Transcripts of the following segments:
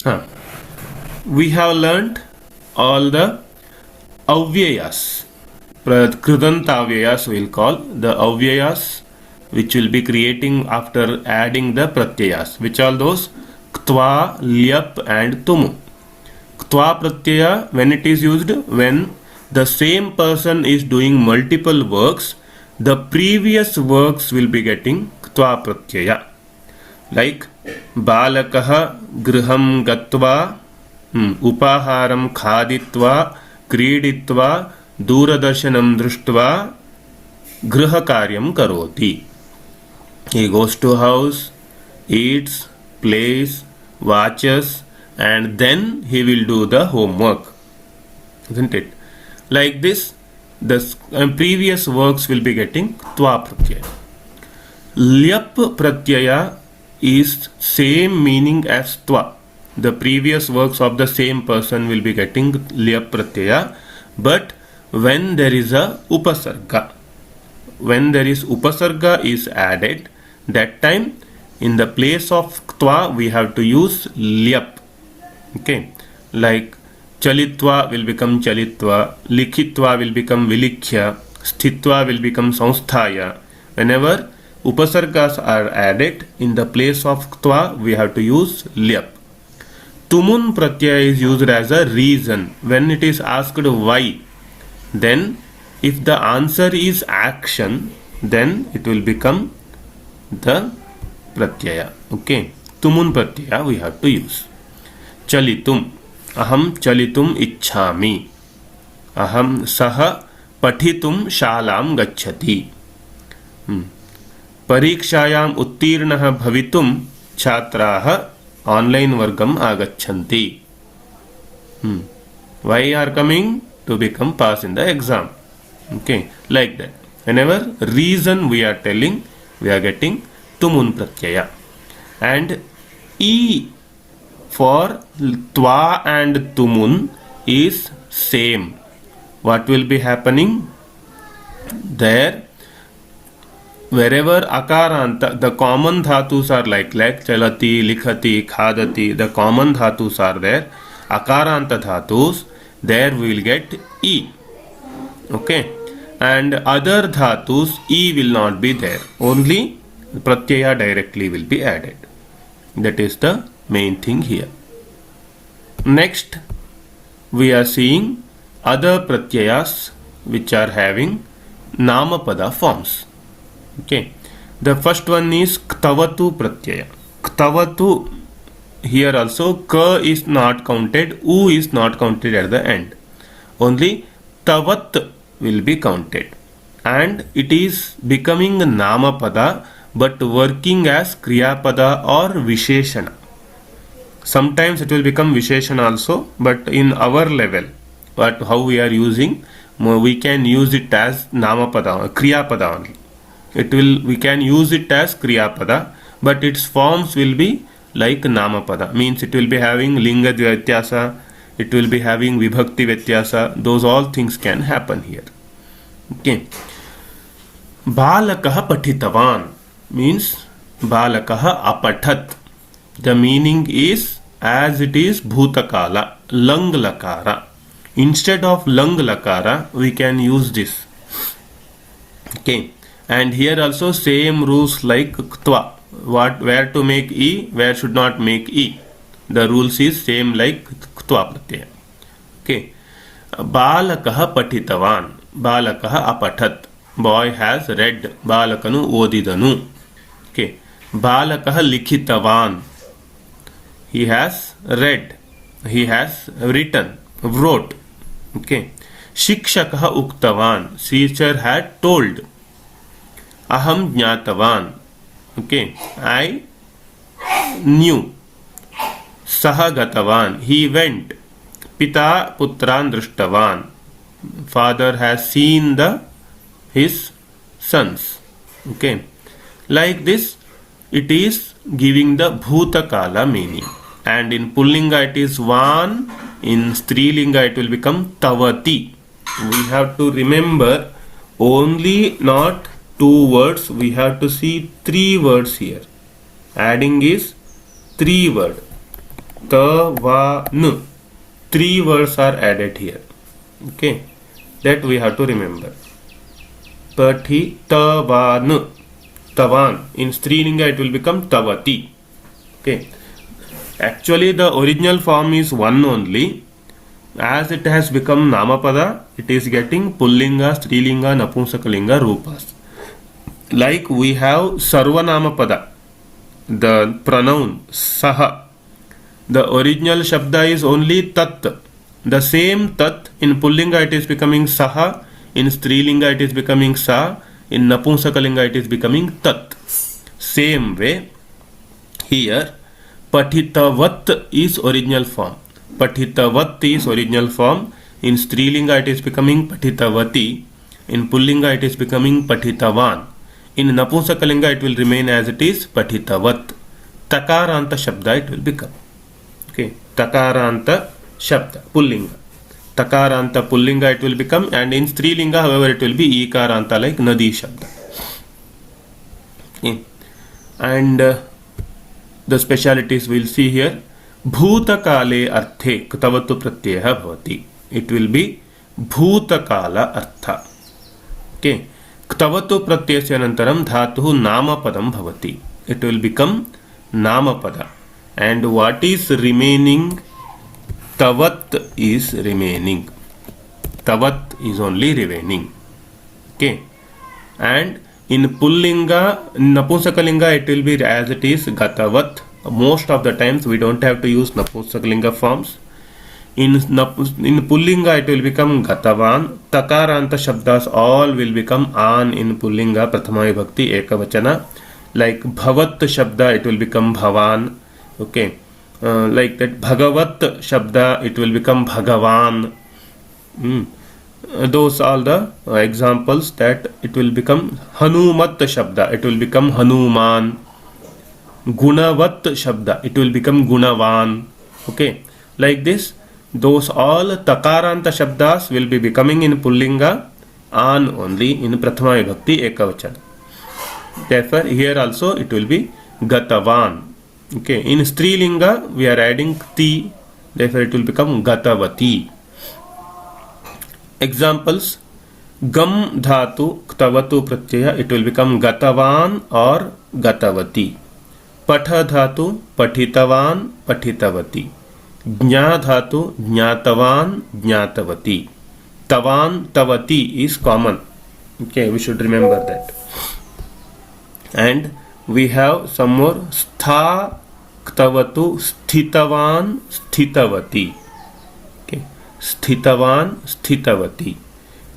Huh. We have learnt all the avyayas. Krudantavayas we'll call the avyayas which will be creating after adding the pratyayas. Which are those? Ktva, lyap and tumu. Ktva pratyaya, when it is used, when the same person is doing multiple works, the previous works will be getting ktva pratyaya. Like balakaha griham gatva upaharam khaditva क्रीडित्वा दूरदर्शनम दृष्ट्वा गृह कार्यम करोति. He goes to house, eats, plays, watches, and then he will do the homework, isn't it? Like this, the previous works will be getting tva pratyaya. Lyap pratyaya is same meaning as tva. The previous works of the same person will be getting lyap pratyaya, but when there is a upasarga, when there is upasarga is added, that time in the place of ktva we have to use lyap. Okay, like chalitva will become chalitva, likhitva will become vilikhya, sthitva will become samsthaya. Whenever upasargas are added in the place of ktva, we have to use lyap. Tumun pratyaya is used as a reason. When it is asked why, then if the answer is action, then it will become the pratyaya. Okay, tumun pratyaya we have to use. Chalitum, aham chalitum ichhami, aham saha pathitum shalam gacchati. Parikshayam uttirnah bhavitum chhatraah online vargam agachanti. Why are coming? To become pass in the exam. Okay, like that. Whenever reason we are telling, we are getting tumun pratyaya. And e for tva and tumun is same. What will be happening? There, wherever akaranta, the common dhatus are like chalati, likhati, khadati, the common dhatus are there. Akaranta dhatus, there we will get e. Okay, and other dhatus e will not be there. Only pratyaya directly will be added. That is the main thing here. Next, we are seeing other pratyayas which are having namapada forms. Okay, the first one is Ktavatu pratyaya. Ktavatu, here also ka is not counted, u is not counted at the end. Only tavat will be counted, and it is becoming namapada but working as kriyapada or visheshana. Sometimes it will become visheshana also, but in our level, but how we are using, we can use it as namapada, kriyapada only. We can use it as kriyapada, but its forms will be like namapada. Means it will be having linga vyatyasa, it will be having vibhakti vyatyasa. Those all things can happen here. Okay. Balakaha pathitavan means balakaha apathat. The meaning is as it is bhutakala, lang lakara. Instead of lang lakara, we can use this. Okay. And here also same rules like ktva. Where to make e, where should not make e. The rules is same like ktva pratyaya. Okay. Balakaha pathitavan. Balakaha apathat. Boy has read. Balakanu odidanu. Okay. Balakaha likhitavan. He has read. He has written. Wrote. Okay. Shikshakaha uktavan. Teacher had told. Aham jnatavan. Okay, I knew. Saha gatavan. He went. Pita putran drishtavan. Father has seen his sons. Okay, like this, it is giving the bhutakala meaning. And in Pullinga it is van. In Strilinga it will become tavati. We have to remember only not 2 words, we have to see 3 words here. Adding is 3 words. Tavan. 3 words are added here. Okay, that we have to remember. Patitavan. Tavan. In Strilinga it will become Tavati. Okay. Actually the original form is one only. As it has become Namapada, it is getting Pullinga, Strilinga, Napumsakalinga, Rupas. Like we have Sarvanamapada, the pronoun Saha. The original Shabda is only Tat. The same Tat, in Pullinga it is becoming Saha, in Strilinga it is becoming Sa, in Napumsakalinga it is becoming Tat. Same way, here Patitavat is original form. Patitavat is original form. In Strilinga it is becoming Patitavati. In Pullinga it is becoming Patitavan. In Napumsakalinga it will remain as it is Patitavat. Takaranta Shabda it will become. Okay, Takaranta Shabda, Pullinga. Takaranta Pullinga it will become, and in Strilinga however it will be Ikaranta like Nadi Shabda. Okay. And the specialities we will see here. Bhutakale arthe Ktavatu pratyaya bhavati. It will be Bhutakala artha. Okay. Ktavatu pratyasya anantaram dhatuhu namapadam bhavati. It will become Namapada. And what is remaining? Tavat is remaining. Tavat is only remaining. Okay. And in Pullinga, Napumsakalinga it will be as it is Gatavat. Most of the times we don't have to use Napumsakalinga forms. In Pullinga it will become Gatavan. Takaranta Shabdas all will become An in Pullinga Prathama Vibhakti Ekavachana. Like Bhavat Shabda it will become Bhavan. Okay. Like that Bhagavat Shabda it will become Bhagavan. Those are the examples that it will become Hanumat Shabda, it will become Hanuman. Gunavat Shabda, it will become Gunavan. Okay, like this, those all Takaranta Shabdas will be becoming in Pullinga An only in Prathama Vibhakti Ekavachana. Therefore, here also it will be Gatavan. Okay, in Strilinga we are adding Kti, therefore it will become Gatavati. Examples: Gam dhatu Ktavatu pratyaya, it will become Gatavan or Gatavati. Patha dhatu Pathitavan Pathitavati. Jna dhatu Jnatavan Jnatavati. Tavan Tavati is common. Okay, we should remember that. And we have some more. Stha Ktavatu Sthitavan Sthitavati. Okay. Sthitavan Sthitavati.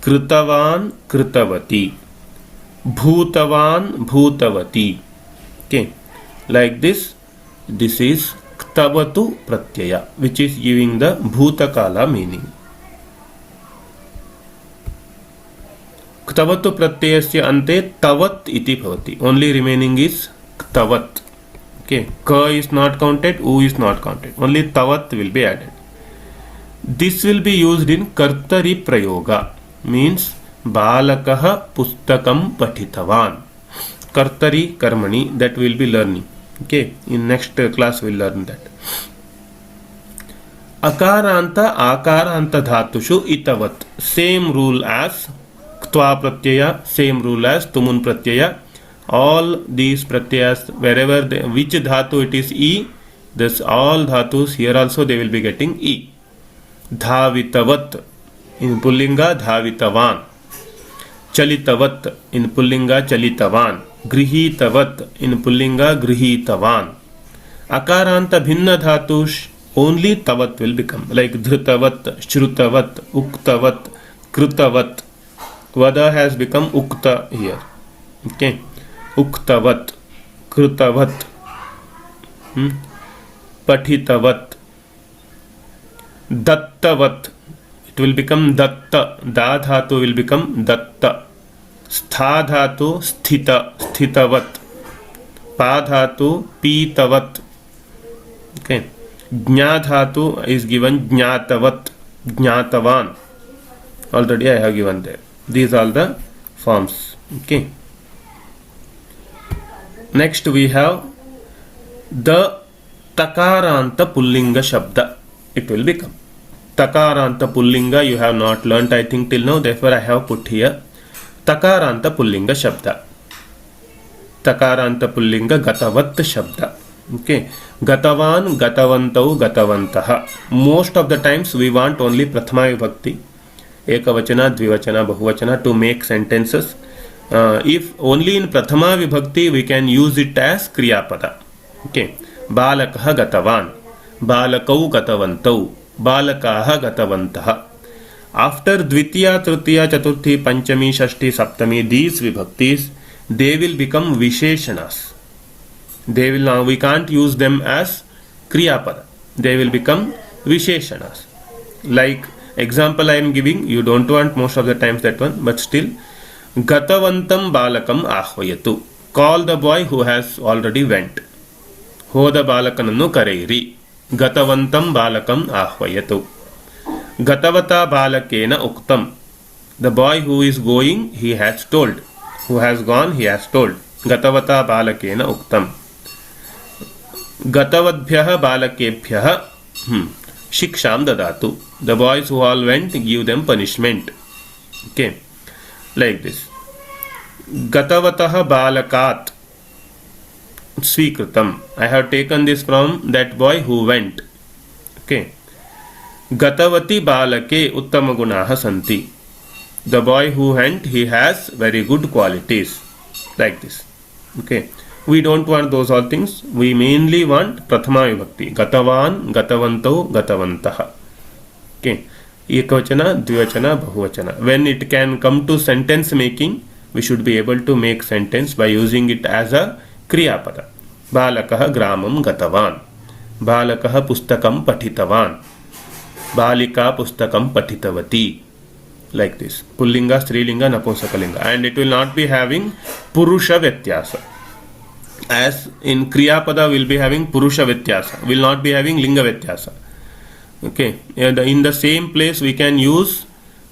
Kritavan Kritavati. Bhutavan Bhutavati. Okay. Like this, this is Ktavatu pratyaya, which is giving the Bhutakala meaning. Ktavatu pratyayasya ante tavat iti bhavati. Only remaining is Ktavat. Okay. Ka is not counted, U is not counted. Only tavat will be added. This will be used in Kartari Prayoga. Means Balakaha Pustakam Pathitavan. Kartari Karmani, that will be learning. Okay. In next class we will learn that. Akaranta Akaranta Dhatushu Itavat. Same rule as Ktva Pratyaya, same rule as Tumun Pratyaya. All these pratyayas, wherever which dhatu it is E, this all dhatus here also they will be getting E. Dhavitavat in Pullinga Dhavitavan. Chalitavat in Pullinga Chalitavan. Grihitavat in Pullinga Grihitavan. Akaranta Bhinna dhatus only Tavat will become, like Dhrutavat, Shrutavat, Uktavat, Krutavat. Vada has become Ukta here. Okay. Uktavat, Krutavat, Pathitavat, Dattavat. It will become Datta. Da dhatu will become Datta. Stha dhatu Sthita, Sthitavat. Pa dhatu Pitavat. Okay. Jna dhatu is given Jnatavat, Jnatavan. Already I have given there. These are the forms. Okay. Next we have the takaranta pullinga shabda it will become. Takaranta pullinga you have not learnt I think till now, therefore I have put here takaranta pullinga shabda. Takaranta pullinga gatavat shabda. Okay, gatavan, gatavantau, gatavantah. Most of the times we want only prathama vibhakti, ekavachana, dvivachana, bahuvachana to make sentences. If only in prathama vibhakti we can use it as kriyapada. Okay, balakah gatavan, balakau gatavantau, balakaha gatavantah. After dvitiya, tritiya, chaturthi, panchami, shashti, saptami, these vibhaktis, they will become visheshanas. They will now, we can't use them as kriyapada. They will become visheshanas. Like example I am giving, you don't want most of the times that one, but still, gatavantam balakam ahvayatu. Call the boy who has already went. Hoda balakanannu kareiri. Gatavantam balakam ahvayatu. Gatavata balakena uktam. The boy who is going, he has told. Who has gone, he has told. Gatavata balakena uktam. Gatavadbhyah balakebhyah shiksham dadatu. The boys who all went, give them punishment. Okay, like this. Gatavatah balakat swikritam. I have taken this from that boy who went. Okay. Gatavati balake uttama gunaha santi. The boy who went, he has very good qualities. Like this. Okay. We don't want those all things. We mainly want prathama vibhakti. Gatavan, gatavantau, gatavantah. Okay. Ekavachana, dvivachana, bahuvachana. When it can come to sentence making, we should be able to make sentence by using it as a kriyapada. Balakah gramam gatavan. Balakah pustakam pathitavan. Balika pustakam pathitavati. Like this. Pullinga, strilinga, napumsakalinga. And it will not be having purusha vyatyasa. As in kriyapada will be having purusha vyatyasa. Will not be having linga vyatyasa. Okay. In the same place we can use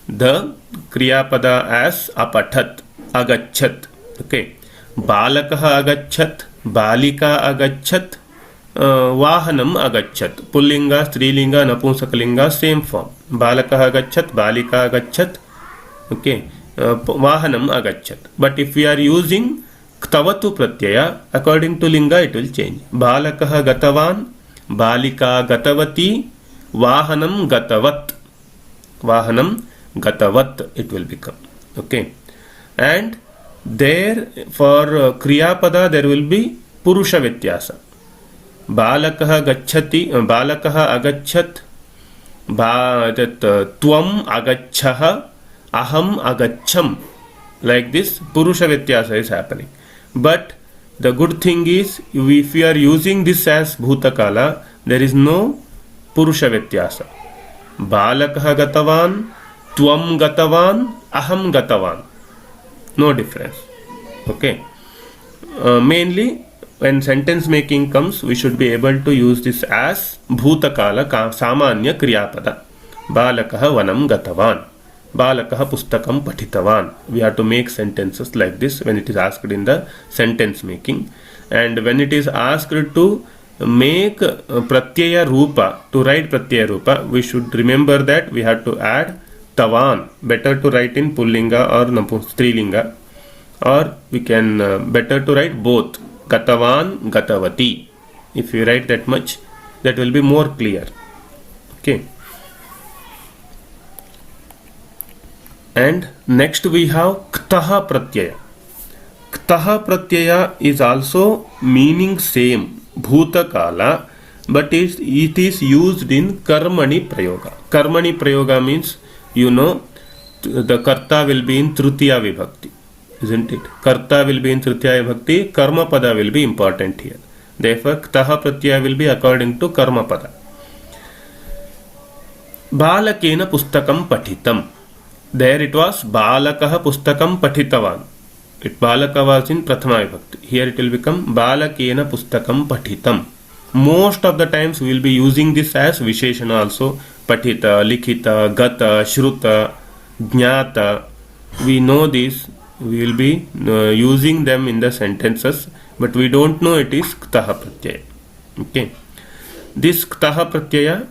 the kriyapada as apathat, agachat. Okay. Balakah agachat, balika agachat, vahanam agachat. Pullinga, strilinga, napumsakalinga, same form. Balakah agachat, balika agachat. Okay. Vahanam agachat. But if we are using Ktavatu pratyaya, according to linga it will change. Balakah gatavan, balika gatavati, vahanam gatavat. Vahanam gatavat it will become. Okay. And there for kriyapada there will be purusha vyatyasa. Balakah gacchati, balakah agachat, tvam agacchaha, aham agaccham. Like this purusha vyatyasa is happening. But the good thing is, if we are using this as bhutakala, there is no purusha vyatyasa. Balakah gatavan, tvam gatavan, aham gatavan. No difference. Okay. Mainly when sentence making comes, we should be able to use this as bhutakala samanya kriyapada. Balakah vanam gatavan. Balakah pustakam pathitavan. We have to make sentences like this when it is asked in the sentence making. And when it is asked to make pratyaya rupa, to write pratyaya rupa, we should remember that we have to add tavan. Better to write in pullinga or strilinga. Or we can better to write both. Gatavan, gatavati. If you write that much, that will be more clear. Okay. And next we have Ktah Pratyaya. Ktah Pratyaya is also meaning same, Bhutakala, but it is used in Karmani Prayoga. Karmani Prayoga means, you know, the Karta will be in Tritiya Vibhakti, isn't it? Karta will be in Tritiya Vibhakti, Karma Pada will be important here. Therefore, Ktah Pratyaya will be according to Karma Pada. Balakena Pustakam Pathitam. There it was Balakah Pustakam Pathitavan. It Balaka was in Prathama Vibhakti. Here it will become Balakena Pustakam Pathitam. Most of the times we will be using this as Visheshana also. Pathita, Likhita, Gata, Shruta, Jnata. We know this. We will be using them in the sentences. But we don't know it is Ktah Pratyaya. Okay. This Ktah Pratyaya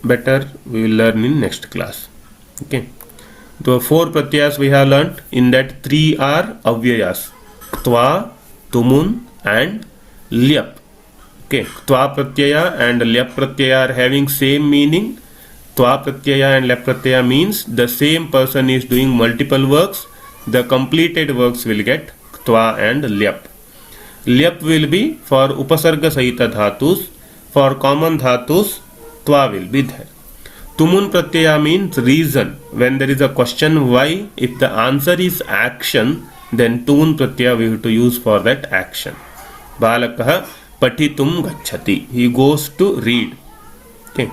better we will learn in next class. Okay. The 4 Pratyayas we have learnt. In that 3 are Avyayas. Ktva, Tumun and Lyap. Okay. Ktva Pratyaya and Lyap Pratyaya are having same meaning. Tva Pratyaya and Lyap Pratyaya means the same person is doing multiple works. The completed works will get Ktva and Lyap. Lyap will be for Upasarga Sahita Dhatus. For common Dhatus, Tva will be there. Tumun Pratyaya means reason. When there is a question why, if the answer is action, then Tumun Pratyaya we have to use for that action. Balakah Patitum Gacchati. He goes to read. Okay.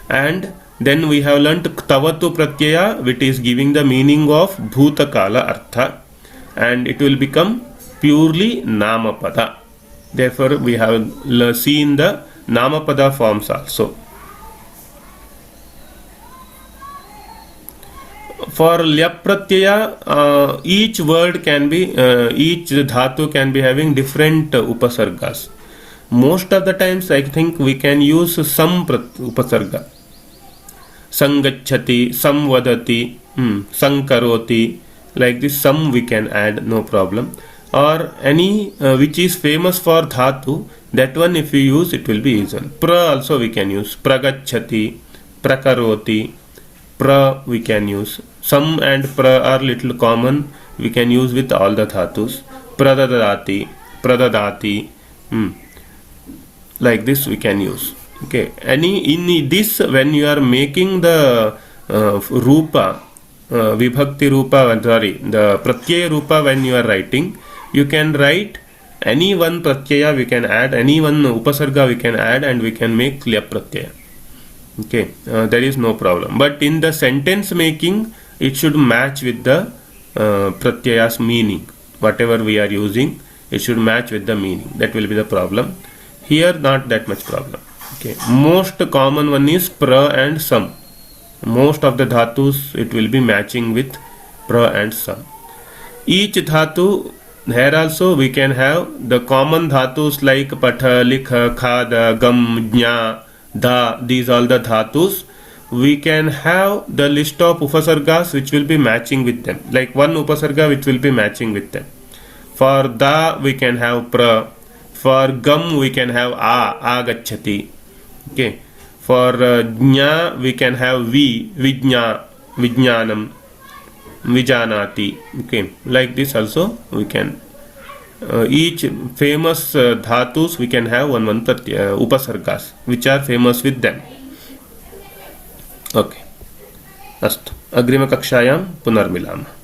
And then we have learnt Ktavatu Pratyaya, which is giving the meaning of Bhutakala Artha, and it will become purely Namapada. Therefore, we have seen the Namapada forms also. For Lyap Pratyaya, each word can be, each dhatu can be having different upasargas. Most of the times, I think we can use some upasarga. Sangachati, samvadati, sankaroti, like this some we can add, no problem. Or any which is famous for dhatu, that one if we use it will be easy. Pra also we can use. Pragachati, prakaroti, pra we can use. Some and pra are little common, we can use with all the dhatus. Pradadati, pradadati, like this we can use. Okay, any in this when you are making the rupa, vibhakti rupa, the pratyaya rupa when you are writing, you can write any one pratyaya we can add, any one upasarga we can add, and we can make Lyap Pratyaya. Okay, there is no problem. But in the sentence making, it should match with the pratyaya's meaning. Whatever we are using, it should match with the meaning. That will be the problem. Here, not that much problem. Okay, most common one is pra and sam. Most of the dhatus it will be matching with pra and sam. Each dhatu, here also we can have the common dhatus like patha, likha, khada, gam, jna, da. These all the dhatus. We can have the list of upasargas which will be matching with them. Like one upasarga which will be matching with them. For da we can have pra. For gam we can have agachati. Okay. For jna we can have vijna, vijnanam, vijanati. Okay. Like this also we can. Each famous dhatus we can have one upasargas which are famous with them. Okay. अस्तु अग्रिमकक्षायां पुनर्मिलामः.